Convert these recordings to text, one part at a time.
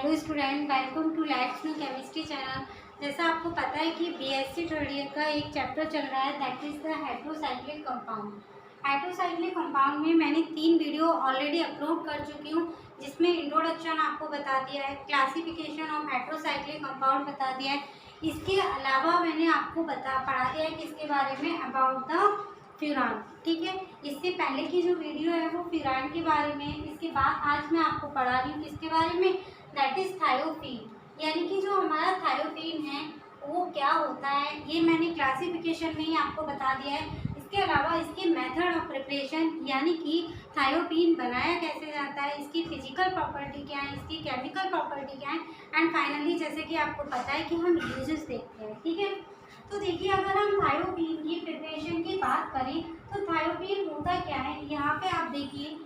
Hello student, welcome to let's know chemistry channel. जैसा आपको पता है कि बीएससी थर्ड ईयर का एक चैप्टर चल रहा है, that is the heterocyclic compound. Heterocyclic compound में मैंने 3 वीडियो ऑलरेडी अपलोड कर चुकी हूँ, जिसमें इंट्रोडक्शन आपको बता दिया है, क्लासिफिकेशन ऑफ हेट्रोसाइक्लिक कंपाउंड बता दिया है। इसके अलावा मैंने आपको पढ़ा दिया है किसके बारे में, अबाउट द फ्यूरान। ठीक है, इससे पहले की जो वीडियो है वो फ्यूरान के बारे में, इसके बाद आज मैं आपको पढ़ा रही हूँ किसके बारे में, दैट इज थायोफीन। यानी कि जो हमारा थायोफीन है वो क्या होता है, ये मैंने क्लासिफिकेशन में ही आपको बता दिया है। इसके अलावा इसके मेथड ऑफ प्रिपरेशन, यानी कि थायोफीन बनाया कैसे जाता है, इसकी फिजिकल प्रॉपर्टी क्या है, इसकी केमिकल प्रॉपर्टी क्या है, एंड फाइनली जैसे कि आपको पता है कि हम यूजेस देखते हैं। ठीक है, तो देखिए अगर हम थायोपीन की प्रिपरेशन की बात करें तो थायोपीन होता क्या है, यहाँ पे आप देखिए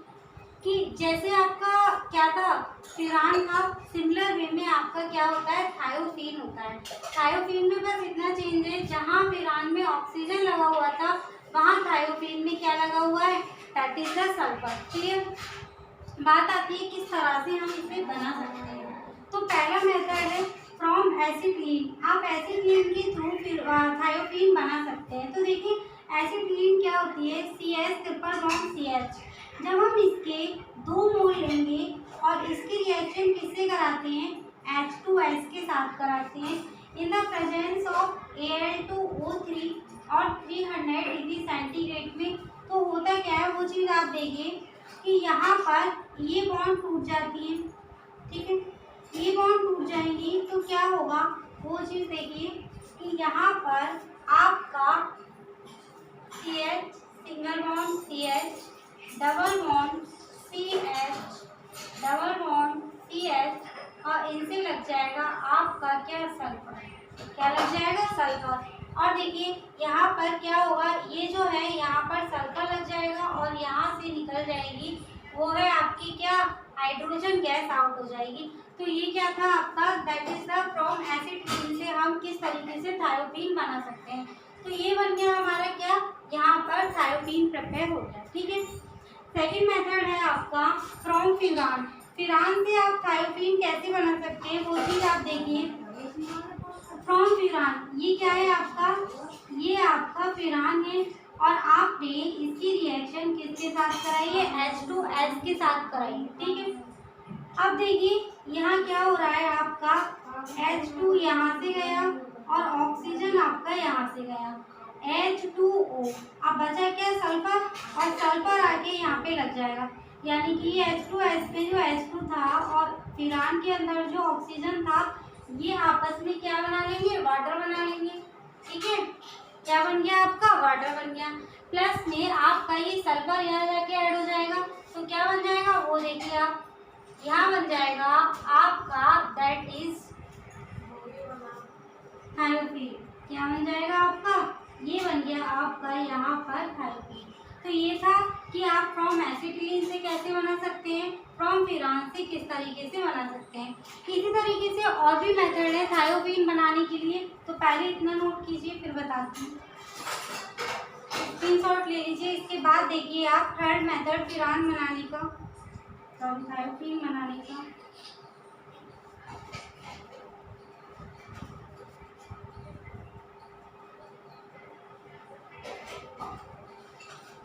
कि जैसे आपका क्या था, फ्यूरान था, सिमिलर वे में आपका क्या होता है, थायोपीन होता है। थायोपीन में बस इतना चेंज है, जहाँ फ्यूरान में ऑक्सीजन लगा हुआ था वहाँ थायोपीन में क्या लगा हुआ है, that is the sulphur. Clear, बात आती है किस तरह से हम इसे बना सकते हैं। तो पहला मेथड है फ्रॉम एसिटिलीन। आप एसिटिलीन के थ्रू थायोपीन बना सकते हैं। तो देखिए एसिटिलीन क्या होती है, CH ट्रिपल बॉन्ड CH। जब हम इसके 2 मोल लेंगे और इसकी रिएक्शन किससे कराते हैं, H2S के साथ कराते हैं in the presence of Al2O3 और 300 डिग्री सेंटीग्रेड में। तो होता क्या है, वो चीज़ आप देखिए कि यहाँ पर ये बॉन्ड टूट जाती है। ठीक है, ये बॉन्ड टूट जाएंगी तो क्या होगा, वो चीज़ देखिए कि यहाँ पर आपका CH single bond CH, double bond CH, double bond CH, और इनसे लग जाएगा आपका क्या, सल्फर। क्या लग जाएगा, सल्फर। और देखिए यहाँ पर क्या होगा, ये जो है यहाँ पर सल्फर लग जाएगा और यहाँ से निकल जाएगी वो है आपकी क्या, हाइड्रोजन गैस आउट हो जाएगी। तो ये क्या था आपका, that is the from acetylene से हम किस तरीके से थायोपीन बना सकते हैं। तो ये बन गया हमारा क्या, यहाँ पर थायोपीन प्रिपेयर हो गया। ठीक है, सेकेंड मेथड है आपका फ्रॉम फ्यूरान। फ्यूरान से आप थायोपीन कैसे बना सकते हैं, वो चीज़ आप देखिए। फ्रॉम फ्यूरान, ये क्या है आपका, ये आपका फ्यूरान है और आपने इसकी रिएक्शन किसके साथ कराई है, H2S के साथ कराई है। ठीक है, अब देखिए यहाँ क्या हो रहा है, आपका H2 यहाँ से गया और ऑक्सीजन आपका यहाँ से गया, H2O। अब बचा क्या, सल्फर, और सल्फर आके यहाँ पे लग जाएगा। यानी कि H2S पे जो H2 था और फ्यूरान के अंदर जो ऑक्सीजन था, ये आपस में क्या बना लेंगे, वाटर बना लेंगे। ठीक है, क्या बन गया आपका, वाटर बन गया। प्लस में आपका ये सल्फर यहाँ जाके ऐड हो जाएगा, तो क्या बन जाएगा, वो देखिए आप यहाँ बन जाएगा आपका, दैट इज थायोपीन। क्या बन जाएगा आपका, ये बन गया आपका यहाँ पर थायोपीन। तो ये था कि आप फ्रॉम एसिटिलीन से कैसे बना सकते हैं, फ्रॉम फ्यूरान से किस तरीके से बना सकते हैं। इसी तरीके से और भी मेथड है थायोपीन बनाने के लिए, तो पहले इतना नोट कीजिए फिर बताती हूँ, स्क्रीनशॉट ले लीजिए। इसके बाद देखिए आप थर्ड मेथड फ्यूरान बनाने का, थायोपीन बनाने का।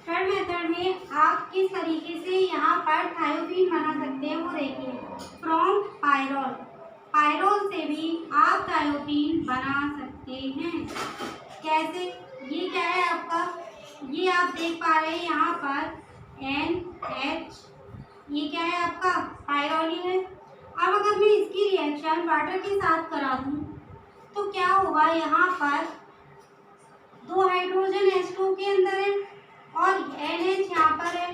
थर्ड मेथड में आप किस तरीके से यहाँ पर थायोपीन बना सकते हैं, वो देखिए। फ्रॉम पायरोल, पायरोल से भी आप थायोपीन बना सकते हैं। कैसे, ये क्या है आपका, ये आप देख पा रहे हैं यहाँ पर NH, ये क्या है आपका, पायरोल है। अब अगर मैं इसकी रिएक्शन वाटर के साथ करा दूँ तो क्या होगा, यहाँ पर 2 हाइड्रोजन H2 के अंदर है और NH यहाँ पर है,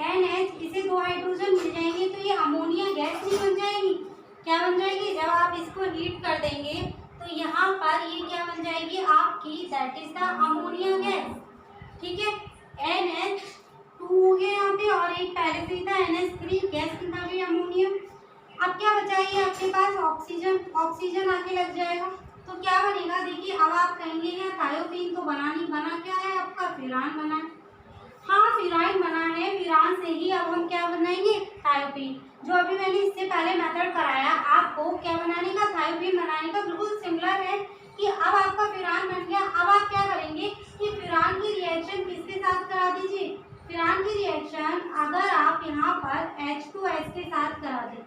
NH, इसे 2 हाइड्रोजन मिल जाएंगे तो ये अमोनिया गैस नहीं बन जाएगी, क्या बन जाएगी, जब आप इसको हीट कर देंगे तो यहाँ पर ये क्या बन जाएगी आपकी, that is the ammonia gas. ठीक है, NH2 है यहाँ पे और एक पहले से ही था NH3 गैस कितना भी अमोनिया। अब क्या बचा है आपके पास, ऑक्सीजन, ऑक्सीजन आके लग जाएगा तो क्या बनेगा, देखिए अब आप कहेंगे यार थायोपीन तो बना क्या है आपका, फ्यूरान बना है। हाँ फ्यूरान बना है, फ्यूरान से ही अब हम क्या बनाएंगे, थायोपीन। जो अभी मैंने इससे पहले मेथड कराया, आप कि अब आपका फिरान बन गया। अब आप क्या करेंगे कि फिरान की रिएक्शन किसके साथ करा दीजिए, फिरान की रिएक्शन अगर आप यहाँ पर H2S के साथ करा दें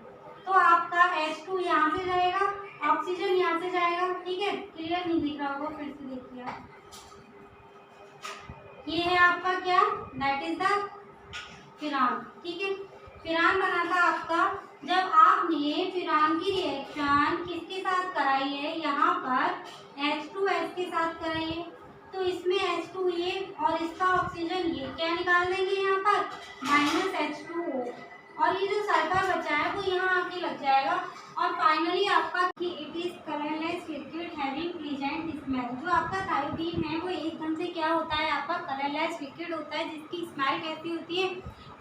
तो आपका H2 यहाँ से जाएगा, ऑक्सीजन यहाँ से जाएगा। ठीक है, क्लियर नहीं दिख रहा होगा, फिर से देखिए आप। ये है आपका क्या, दैट इज द फिरान। ठीक है, फिरान बना था आपका जब आपने फिरान की रिएक्शन किसके साथ कराई है, यहाँ पर H2S के साथ कराई है। तो इसमें H2 ये और इसका ऑक्सीजन ये क्या निकाल देंगे यहाँ पर, -H2O, और ये जो सल्फर बचा है वो यहाँ आके लग जाएगा। और फाइनली आपका कि it is colourless liquid having pleasant smell. जो आपका थायोपीन है वो एकदम से क्या होता है, आपका कलरलेस लिक्विड होता है जिसकी स्मेल कैसी होती है,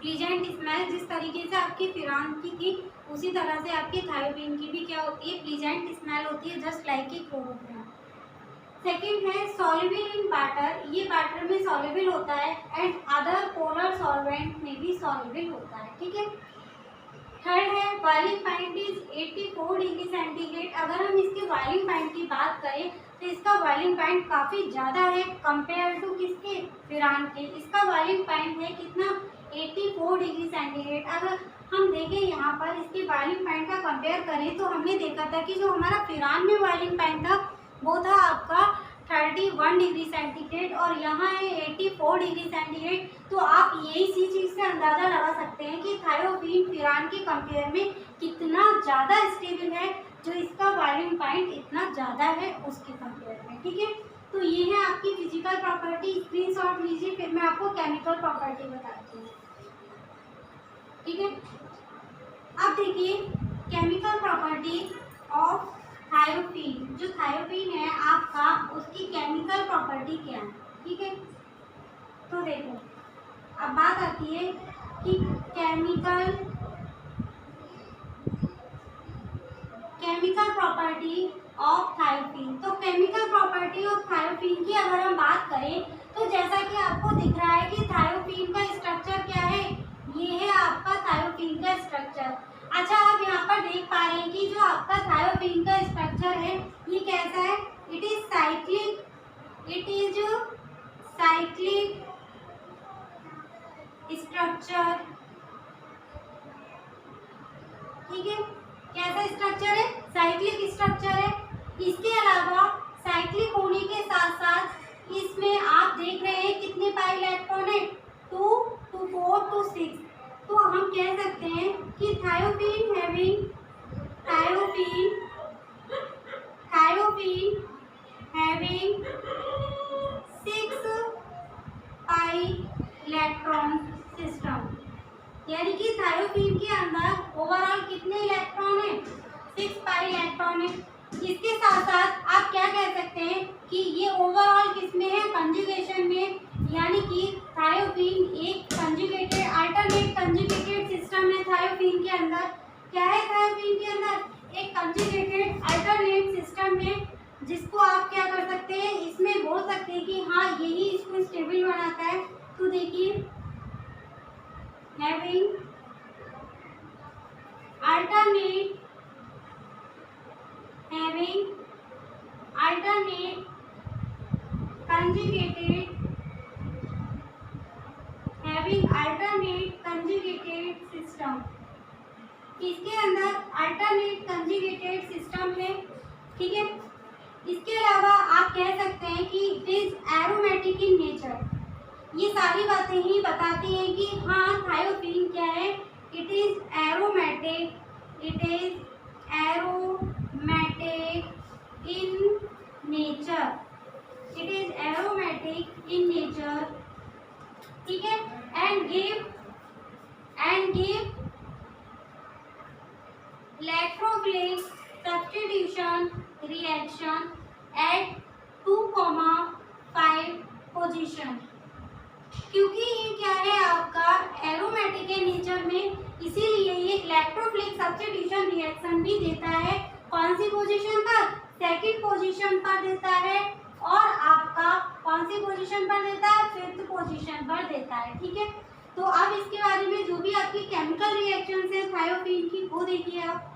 प्लीजेंट स्मेल। जिस तरीके से आपकी फिरान की थी उसी तरह से आपकी थायोपीन की भी क्या होती है, प्लीजेंट स्मेल होती है, just like a chloroform. Second है सॉल्युबल इन वाटर, ये वाटर में सॉल्युबल होता है एंड अदर पोलर सॉल्वेंट में भी सॉल्युबल होता है। ठीक है, थर्ड है boiling point is 84 degree centigrade. अगर हम इसके बॉइलिंग पॉइंट की बात करें तो इसका बॉइलिंग पॉइंट काफ़ी ज़्यादा है कंपेयर टू किसके, फिरान के। इसका बॉइलिंग पॉइंट है कितना, 84 डिग्री सेंटीग्रेड। अगर हम देखें यहाँ पर इसके बॉइलिंग पॉइंट का कंपेयर करें तो हमने देखा था कि जो हमारा फिरान में बॉइलिंग पॉइंट था वो था आपका 31 डिग्री सेंटीग्रेड और यहाँ है 84 डिग्री सेंटीग्रेड। तो आप यही सी चीज़ से अंदाज़ा लगा सकते हैं कि थायोपीन फिरान के कंपेयर में कितना ज़्यादा स्टेबल है, जो इसका बॉइलिंग पॉइंट इतना ज़्यादा है उसके कंपेयर में। ठीक है, तो ये है आपकी फिजिकल प्रॉपर्टी, स्क्रीनशॉट लीजिए, फिर मैं आपको केमिकल प्रॉपर्टी बताती हूँ। ठीक है, अब देखिए केमिकल प्रॉपर्टी ऑफ थायोपीन। जो थायोपीन है आपका उसकी केमिकल प्रॉपर्टी क्या है। ठीक है, तो देखो अब बात आती है कि केमिकल प्रॉपर्टी ऑफ थायोपीन। तो केमिकल प्रॉपर्टी ऑफ थायोपीन की अगर हम बात करें तो जैसा कि आपको दिख रहा है कि थायोपीन का स्ट्रक्चर क्या है, ये है आपका थायोपीन का स्ट्रक्चर। अच्छा, आप यहाँ पर देख पा रहे हैं कि जो आपका थायोपीन का स्ट्रक्चर है ये कैसा है, इट इज साइक्लिक, स्ट्रक्चर। ठीक है, कैसा स्ट्रक्चर है, साइक्लिक स्ट्रक्चर है। इसके अलावा साइक्लिक होने के साथ साथ इसमें आप देख रहे हैं कितने पाई इलेक्ट्रॉन है, 2 to 4 to 6। तो हम कह सकते हैं कि थायोपीन हैविंग 6 पाई इलेक्ट्रॉन सिस्टम, यानी कि थायोपीन के अंदर ओवरऑल कितने इलेक्ट्रॉन है, 6 पाई इलेक्ट्रॉन है। इसके साथ साथ आप क्या कह सकते हैं कि ये ओवरऑल किसमें है, कंजुगेशन में, यानी कि थायोपीन एक कंजुगेटेड अल्टरनेट कंजुगेटेड सिस्टम है। थायोपीन के अंदर क्या है, थायोपीन के अंदर एक कंजुगेटेड अल्टरनेट सिस्टम है, जिसको आप क्या कर सकते हैं, इसमें बोल सकते हैं कि हाँ यही इसको स्टेबल बनाता है। तो देखिए हैविंग अल्टरनेट कंजुगेटेड सिस्टम, इसके अंदर अल्टरनेट कंजुगेटेड सिस्टम है। ठीक है, इसके अलावा आप कह सकते हैं कि it is aromatic in nature. ये सारी बातें ही बताती हैं कि हाँ थायोपीन क्या है, it is aromatic in nature, ठीक है, and give electrophilic substitution reaction at 2,5 position. क्योंकि ये क्या है आपका एरोमेटिक है नेचर में, इसीलिए ये इलेक्ट्रोफिलिक सब्स्टिट्यूशन रिएक्शन भी देता है। कौन सी पोजीशन पर, सेकंड पोजीशन पर देता है, और आपका कौन सी पोजीशन पर देता है, 5th पोजीशन पर देता है। ठीक है, तो अब इसके बारे में जो भी आपकी केमिकल रिएक्शन है थायोपीन की वो देखिए आप।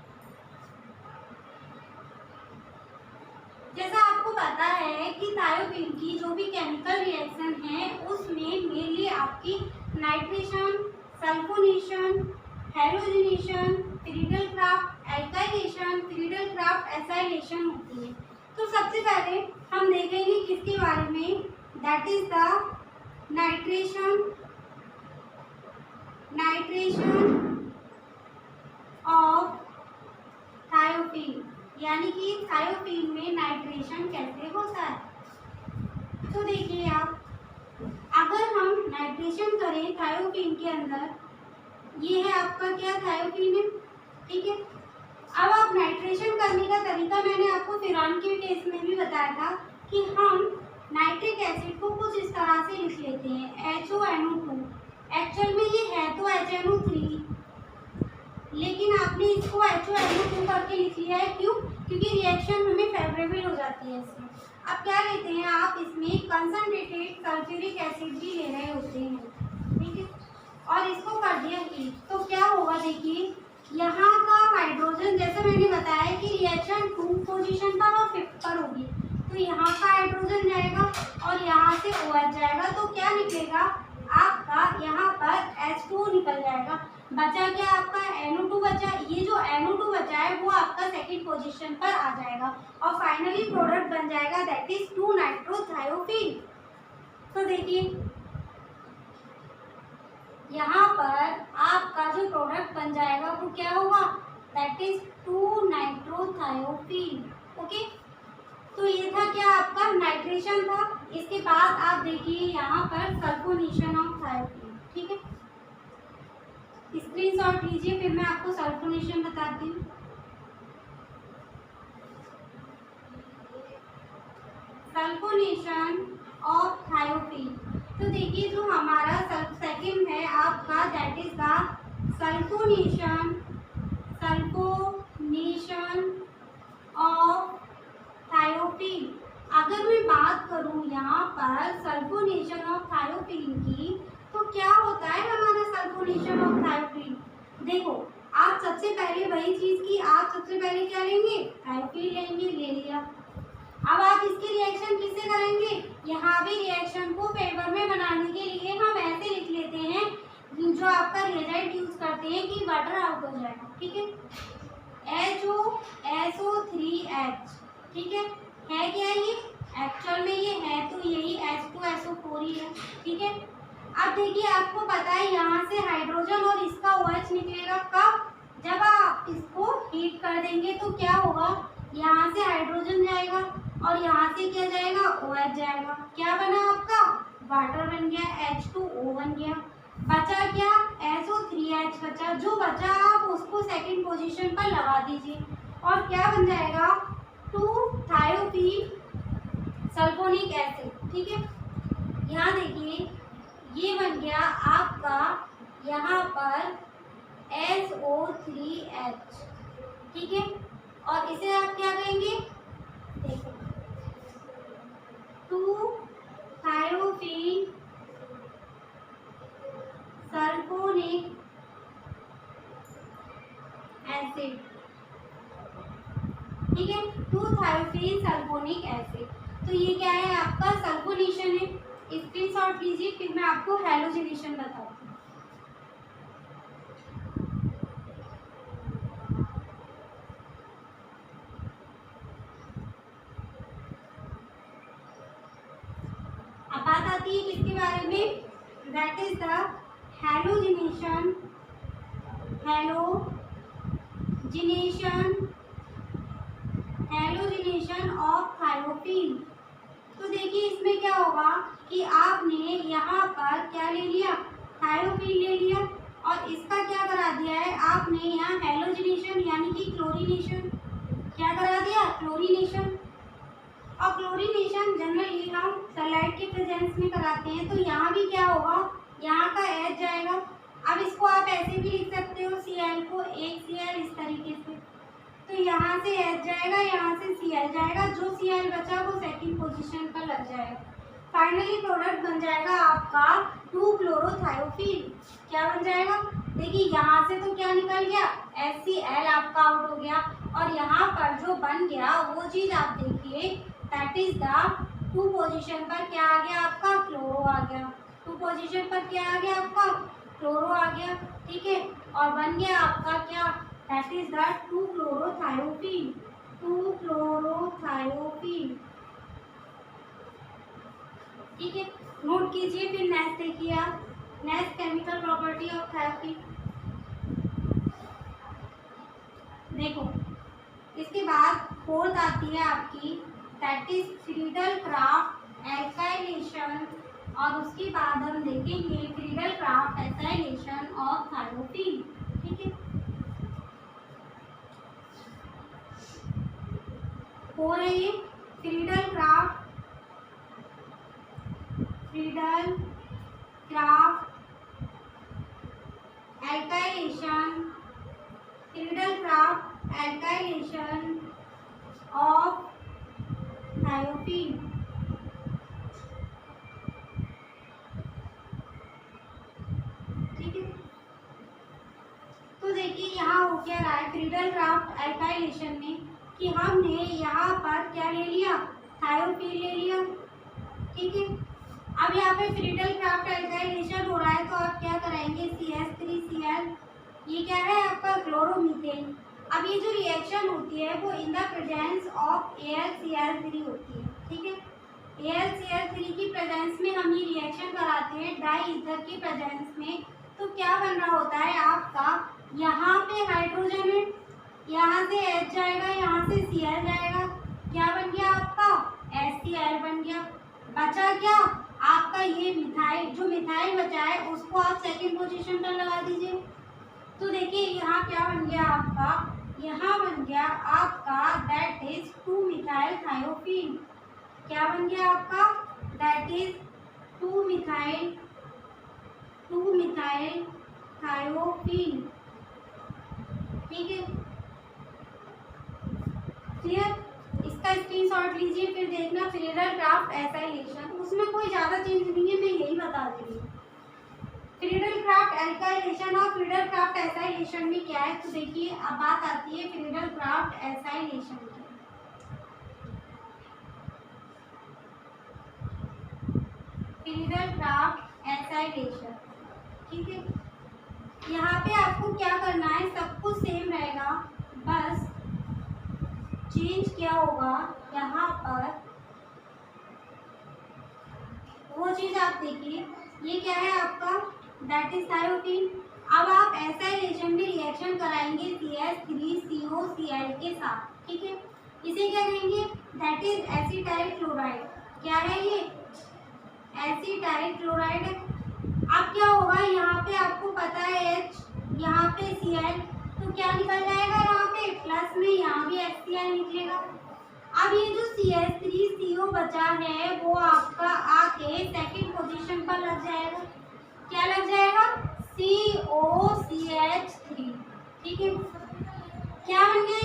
जैसा आपको थायोफिन की जो भी केमिकल रिएक्शन है उसमें मेनली आपकी nitration, sulphonation, halogenation, Friedel Crafts alkylation, Friedel Crafts acylation होती है। तो सबसे पहले हम देखेंगे किसके बारे में, that is the nitration of thiophene, यानी कि थायोफिन में नाइट्रेशन कैसे होता है। तो देखिए आप, अगर हम नाइट्रेशन करें थायोफिन के अंदर, ये है आपका क्या थायोफिन है, ठीक है। अब आप नाइट्रेशन करने का तरीका मैंने आपको फिरान के केस में भी बताया था कि हम नाइट्रिक एसिड को कुछ इस तरह से लिख लेते हैं HONO2। एक्चुअल में ये है तो HNO3, लेकिन आपने इसको HONO2 करके लिख लिया है, क्यों? क्योंकि रिएक्शन हमें फेवरेबल हो जाती है इसमें। अब क्या लेते हैं आप, इसमें कंसंट्रेटेड सल्फ्यूरिक एसिड भी ले रहे होते हैं, ठीक है, और इसको कर दिया हीट, तो क्या होगा देखिए, यहाँ का हाइड्रोजन जैसे मैंने बताया कि रिएक्शन 2 पोजीशन पर और 5 पर होगी, तो यहाँ का हाइड्रोजन जाएगा और यहाँ से OH जाएगा, तो क्या निकलेगा आपका, यहाँ पर H2 निकल जाएगा, बचा क्या आपका NO2 बचा। ये जो NO2 बचा है वो आपका सेकंड पोजीशन पर आ जाएगा और फाइनली प्रोडक्ट बन जाएगा दैट इज 2-नाइट्रोथायोफिन। तो देखिए यहाँ पर आपका जो प्रोडक्ट बन जाएगा वो क्या होगा, दैट इज 2-नाइट्रोथायोफिन। ओके, तो ये था क्या आपका नाइट्रेशन था। इसके बाद आप देखिए यहाँ पर सल्फोनेशन ऑफ थायोफिन, ठीक है, स्क्रीनशॉट लीजिए, फिर मैं आपको सल्फोनेशन बताती हूँ। सल्फोनेशन ऑफ थायोफिन, तो देखिए जो हमारा सेकंड है आपका that is the sulphonation of thiophene. अगर मैं बात करूं यहाँ पर सल्फोनेशन ऑफ थायोफिन की, तो क्या होता है हमारा सल्फोनेशन ऑफ थायोफिन। देखो आप सबसे पहले वही चीज की, आप सबसे पहले क्या लेंगे, थायोफिन लेंगे, ले लिया। अब आप इसकी रिएक्शन किससे करेंगे, यहाँ भी रिएक्शन को फेवर में बनाने के लिए हम ऐसे लिख लेते हैं, जो आपका रिएजेंट यूज करते हैं कि वाटर आउट हो जाएगा, ठीक है, HOSO3H, ठीक है क्या ये, एक्चुअल में ये है तो यही H2SO4 ही है, ठीक है। अब देखिए आपको पता है यहाँ से हाइड्रोजन और इसका OH निकलेगा कब, जब आप इसको हीट कर देंगे, तो क्या होगा, यहाँ से हाइड्रोजन जाएगा और यहाँ से क्या जाएगा, OH जाएगा, क्या बना आपका, वाटर बन गया, H2O बन गया, बचा क्या, SO3H बचा, जो बचा आप उसको सेकंड पोजीशन पर लगा दीजिए और क्या बन जाएगा, 2-थायोफिन सल्फोनिक एसिड, ठीक है। यहाँ देखिए ये बन गया आपका यहाँ पर SO3H, ठीक है, और इसे आप क्या कहेंगे, देखो 2-थायोफिन सल्फोनिक एसिड, ठीक है, 2-थायोफिन सल्फोनिक एसिड। तो ये क्या है आपका सल्फोनेशन है, स्क्रीनशॉट लीजिए, फिर मैं आपको हेलोजिनेशन बताती हूँ। अब बात आती है किसके बारे में, that is the halogenation of thiophene. तो देखिए इसमें क्या होगा कि आपने यहाँ पर क्या ले लिया, थायोफिन ले लिया और इसका क्या करा दिया है आपने यहाँ हेलोजिनेशन यानी कि क्लोरीनेशन, क्या करा दिया, क्लोरीनेशन। और क्लोरीनेशन जनरली हम सलाइड के प्रेजेंस में कराते हैं, तो यहाँ भी क्या होगा, यहाँ का H जाएगा। अब इसको आप ऐसे भी लिख सकते हो Cl को, एक Cl इस तरीके से, तो यहाँ से H जाएगा, यहाँ से Cl जाएगा, जो Cl बचा वो सेकंड पोजीशन पर लग जाएगा। फाइनली प्रोडक्ट बन जाएगा आपका 2-क्लोरोथायोफिन। क्या बन जाएगा, देखिए यहाँ से तो क्या निकल गया, HCl आपका आउट हो गया और यहाँ पर जो बन गया वो चीज़ आप देखिए that is the to position पर क्या आ गया आपका, क्लोरो आ गया। टू पोजीशन पर क्या आ गया आपका, क्लोरो आ गया, ठीक है। और बन गया आपका क्या, that is the two chlorothiophene, two chlorothiophene, ठीक है। नोट कीजिए, फिर नेक्स्ट देखिए आप, next chemical property of thiophene. देखो इसके बाद फोर्थ आती है आपकी, that is Friedel Crafts alkylation, और उसके बाद हम देखेंगे Friedel Crafts alkylation of thiophene, ठीक है। हो रही है Friedel Crafts alkylation, Friedel Crafts alkylation of thiophene, ठीक है। तो देखिए यहाँ हो क्या रहा है फ्रीडल क्राफ्ट एल्काइलेशन में, कि हमने यहाँ पर क्या ले लिया, थायोफीन ले लिया, ठीक है। अब यहाँ पे फ्रीडल क्राफ्ट एल्काइलेशन हो रहा है, तो आप क्या कराएंगे, CH3Cl, ये क्या है आपका क्लोरोमीथेन। अब ये जो रिएक्शन होती है वो in the presence of AlCl3 होती है, ठीक है। AlCl3 की प्रेजेंस में हम ये रिएक्शन कराते हैं डाई ईथर की प्रेजेंस में, तो क्या बन रहा होता है आपका, यहाँ पे हाइड्रोजन है, यहाँ से H जाएगा, यहाँ से Cl जाएगा, क्या बन गया आपका, HCl बन गया। बचा क्या आपका, ये मिथाइल, जो मिथाइल बचा है उसको आप सेकंड पोजीशन पर लगा दीजिए। तो देखिए यहाँ क्या बन गया आपका, यहाँ बन गया आपका दैट इज 2 मिथाइल थायोफीन, क्या बन गया आपका, दैट इज 2 मिथाइल थायोफीन, ठीक है, क्लियर। इसका स्क्रीनशॉट लीजिए, फिर देखना फ्रीडल क्राफ्ट एल्काइलेशन, उसमें कोई ज़्यादा चेंज नहीं है, मैं यही बता दे रही हूँ। फ्रीडल क्राफ्ट एल्काइलेशन और फ्रीडल क्राफ्ट एसाइलेशन में क्या है, तो देखिए अब बात आती है फ्रीडल क्राफ्ट एसाइलेशन की। फ्रीडल क्राफ्ट एसाइलेशन, ठीक है। यहाँ पे आपको क्या करना है, सब कुछ सेम रहेगा, बस चेंज क्या होगा यहाँ पर, वो चीज आप देखिए, ये क्या है आपका, दैट इज थायोफीन। अब आप एसाइलेशन में रिएक्शन कराएंगे CH3COCl के साथ, ठीक है। इसे क्या कहेंगे, दैट इज एसिटाइल क्लोराइड, क्या है ये, एसिटाइल क्लोराइड है। अब क्या होगा, यहाँ पे आपको पता है H, यहाँ पे Cl, तो क्या निकल जाएगा यहाँ पे प्लस में, यहाँ भी HCl निकलेगा। अब ये जो CH3CO बचा है वो आपका आके सेकंड पोजीशन पर लग जाएगा, क्या लग जाएगा, COCH3, ठीक है। क्या बन गया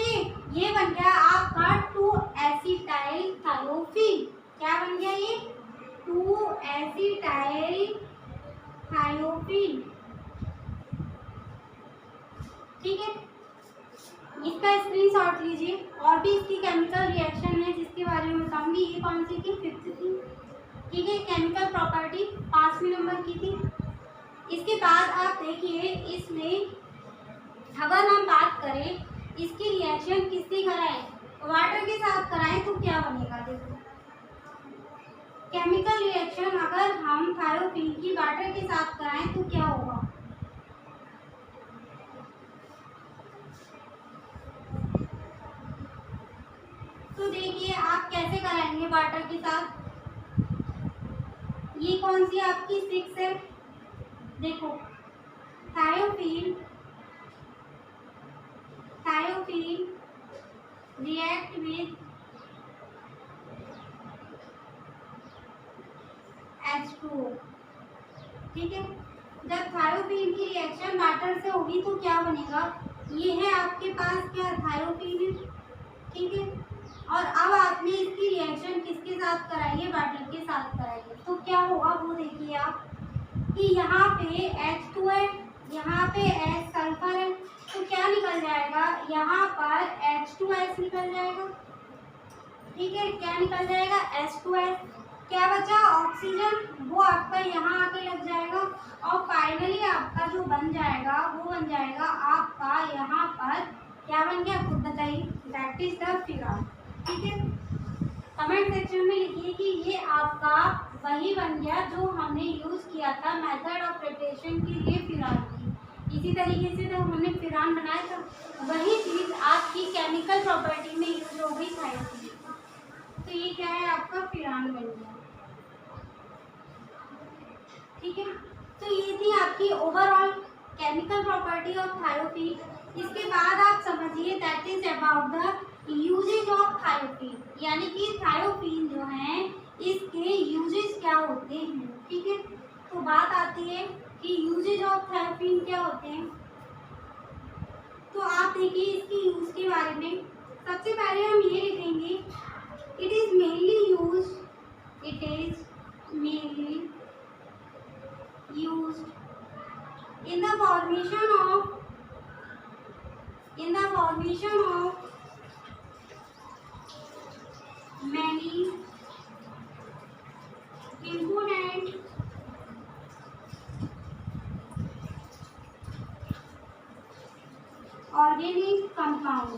ये बन गया आपका 2 एसिटाइल थायोफीन, क्या बन गया ये, 2 एसिटाइल थायोफीन, ठीक है। इसका स्क्रीनशॉट लीजिए, और भी इसकी केमिकल रिएक्शन है जिसके बारे में बताऊंगी। ये कौन सी थी, 5th थी, ठीक है। केमिकल प्रॉपर्टी 5वें नंबर की थी। इसके बाद आप देखिए, इसमें अगर हम बात करें इसकी रिएक्शन किससे कराएं, वाटर के साथ कराएं तो क्या बनेगा, देखो केमिकल रिएक्शन अगर हम थायोफीन की वाटर के साथ कराएं तो क्या होगा, तो देखिए आप कैसे कराएंगे वाटर के साथ। ये कौन सी आपकी 6 है, देखो थायोफीन रिएक्ट विद H2O, ठीक है। जब थायोफीन की रिएक्शन वाटर से होगी तो क्या बनेगा, ये है आपके पास क्या, थायोफीन है, ठीक है। और अब आपने इसकी रिएक्शन किसके साथ कराई है, वाटर के साथ कराई है, तो क्या होगा वो देखिए आप, कि यहाँ पे H2 है, यहाँ पे H सल्फर है, तो क्या निकल जाएगा, यहाँ पर H2S निकल जाएगा, ठीक है, क्या निकल जाएगा, H2S। क्या बचा, ऑक्सीजन, वो आपका यहाँ आके लग जाएगा और फाइनली आपका जो बन जाएगा वो बन जाएगा आपका यहाँ पर क्या बन गया, खुद बताइए, दैट इज द फ्यूरान। ठीक है, कमेंट सेक्शन में लिखिए कि ये आपका वही बन गया जो हमने यूज किया था मेथड ऑफ प्रिपरेशन के लिए फ्यूरान की। इसी तरीके से जब हमने फ्यूरान बनाया था वही चीज आपकी केमिकल प्रॉपर्टी में यूज हो गई थायोफीन। तो ये क्या है, आपका फ्यूरान बन गया। ठीक है, तो ये थी आपकी overall chemical property of thiophene. इसके बाद आप समझिए that is about the uses of thiophene, यानी कि थायोफीन जो है इसके यूजेज क्या होते हैं। ठीक है, तो बात आती है कि यूजेज ऑफ थायोफीन क्या होते हैं। तो आप देखिए इसके यूज के बारे में। सबसे पहले हम ये लिखेंगे, it is mainly use, it is mainly used in the formation of many important organic compound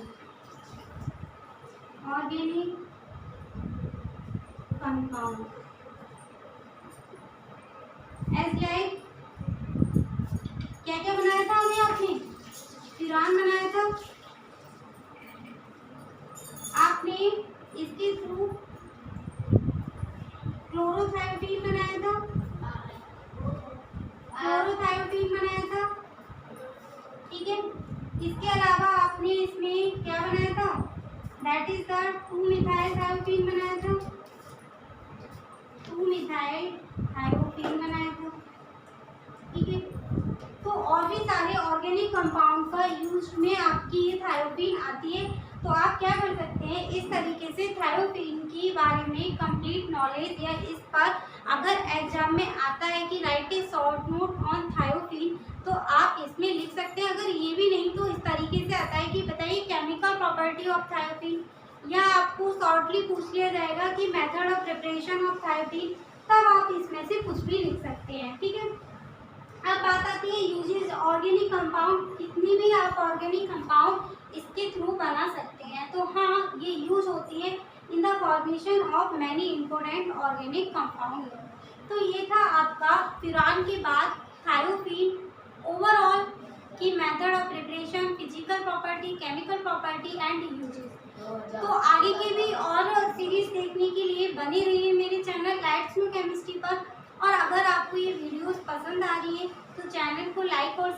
as like क्या क्या बनाया था हमने, आपने फ्यूरान बनाया था, आपने इसके थ्रू क्लोरोथायोफीन बनाया था, ठीक है। इसके अलावा आपने इसमें क्या बनाया था, दैट इज द 2-मिथाइल थायोफीन बनाया था, 2-मिथाइल थायोफीन बनाया था। ठीक है, तो और भी सारे ऑर्गेनिक कंपाउंड का यूज में आपकी ये थायोफीन आती है। तो आप क्या कर सकते हैं, इस तरीके से थायोफीन के बारे में कंप्लीट नॉलेज, या इस पर अगर एग्जाम में आता है कि right A short note on thiophene, तो आप इसमें लिख सकते हैं। अगर ये भी नहीं तो इस तरीके से आता है कि बताइए केमिकल प्रॉपर्टी ऑफ थायोफीन, या आपको शॉर्टली पूछ लिया जाएगा कि method of preparation of thiophene, तब आप इसमें से कुछ भी लिख सकते हैं। ठीक है, अब बात आती है यूजेस ऑर्गेनिक कंपाउंड। कितनी भी आप ऑर्गेनिक कंपाउंड इसके थ्रू बना सकते हैं। तो हाँ, ये यूज होती है in the formation of many important organic compound. तो ये था आपका फ्यूरान के बाद थायोफीन ओवरऑल की method of preparation, physical property, chemical property and uses. तो आगे के भी और सीरीज देखने के लिए बने रहिए मेरे चैनल लेट्स नो केमिस्ट्री पर। और अगर आपको ये वीडियोस पसंद आ रही है तो चैनल को लाइक और